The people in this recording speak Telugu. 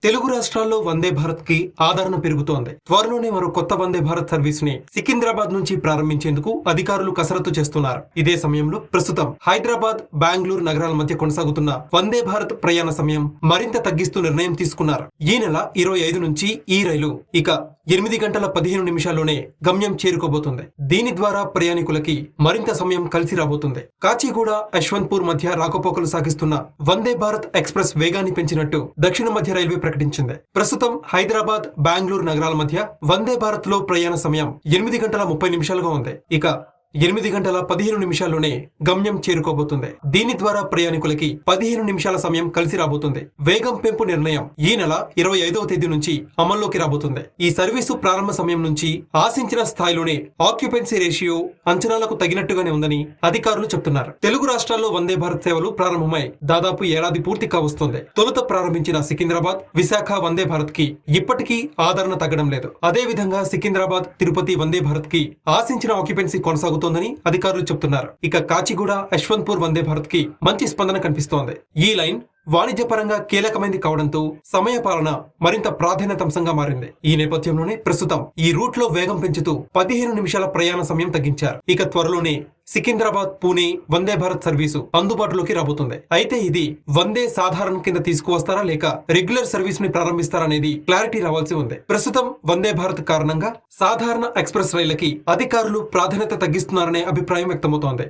తెలుగు రాష్ట్రాల్లో వందే భారత్ కి ఆదరణ పెరుగుతోంది. త్వరలోనే మరో కొత్త వందే భారత్ సర్వీస్ ని సికింద్రాబాద్ నుంచి ప్రారంభించేందుకు అధికారులు కసరత్తు చేస్తున్నారు. ఇదే సమయంలో ప్రస్తుతం హైదరాబాద్, బెంగళూరు నగరాల మధ్య కొనసాగుతున్న వందే భారత్ ప్రయాణ సమయం మరింత తగ్గిస్తూ నిర్ణయం తీసుకున్నారు. ఈ నెల 25 నుంచి ఈ రైలు ఇక 8 గంటల 15 నిమిషాల్లోనే గమ్యం చేరుకోబోతుంది. దీని ద్వారా ప్రయాణికులకి మరింత సమయం కలిసి రాబోతుంది. కాచిగూడ, యశ్వంత్పూర్ మధ్య రాకపోకలు సాగిస్తున్న వందే భారత్ ఎక్స్ప్రెస్ వేగాన్ని పెంచినట్టు దక్షిణ మధ్య రైల్వే ప్రకటించింది. ప్రస్తుతం హైదరాబాద్, బెంగళూరు నగరాల మధ్య వందే భారత్ లో ప్రయాణ సమయం 8 గంటల 30 నిమిషాలుగా ఉంది. ఇక 8 గంటల 15 నిమిషాల్లోనే గమ్యం చేరుకోబోతుంది. దీని ద్వారా ప్రయాణికులకి 15 నిమిషాల సమయం కలిసి రాబోతుంది. వేగం పెంపు నిర్ణయం ఈ నెల 25వ తేదీ నుంచి అమల్లోకి రాబోతుంది. ఈ సర్వీసు ప్రారంభ సమయం నుంచి ఆశించిన స్థాయిలోనే ఆక్యుపెన్సీ రేషియో అంచనాలకు తగినట్టుగానే ఉందని అధికారులు చెబుతున్నారు. తెలుగు రాష్ట్రాల్లో వందే భారత్ సేవలు ప్రారంభమై దాదాపు ఏడాది పూర్తి కావస్తోంది. తొలుత ప్రారంభించిన సికింద్రాబాద్, విశాఖ వందే భారత్ కి ఇప్పటికీ ఆదరణ తగ్గడం లేదు. అదే విధంగా సికింద్రాబాద్, తిరుపతి వందే భారత్ కి ఆశించిన ఆక్యుపెన్సీ కొనసాగుతోందని అధికారులు చెబుతున్నారు. ఇక కాచిగూడ, యశ్వంత్పూర్ వందే భారత్ కి మంచి స్పందన కనిపిస్తోంది. ఈ లైన్ వాణిజ్యపరంగా కీలకమైంది కావడంతో సమయపాలన మరింత ప్రాధాన్యతాంశంగా మారింది. ఈ నేపథ్యంలోనే ప్రస్తుతం ఈ రూట్ లో వేగం పెంచుతూ 15 నిమిషాల ప్రయాణ సమయం తగ్గించారు. ఇక త్వరలోనే సికింద్రాబాద్, పూణే వందే భారత్ సర్వీసు అందుబాటులోకి రాబోతుంది. అయితే ఇది వందే సాధారణ కింద తీసుకువస్తారా లేక రెగ్యులర్ సర్వీస్ ని ప్రారంభిస్తారా అనేది క్లారిటీ రావాల్సి ఉంది. ప్రస్తుతం వందే భారత్ కారణంగా సాధారణ ఎక్స్ప్రెస్ రైళ్లకి అధికారులు ప్రాధాన్యత తగ్గిస్తున్నారనే అభిప్రాయం వ్యక్తమవుతోంది.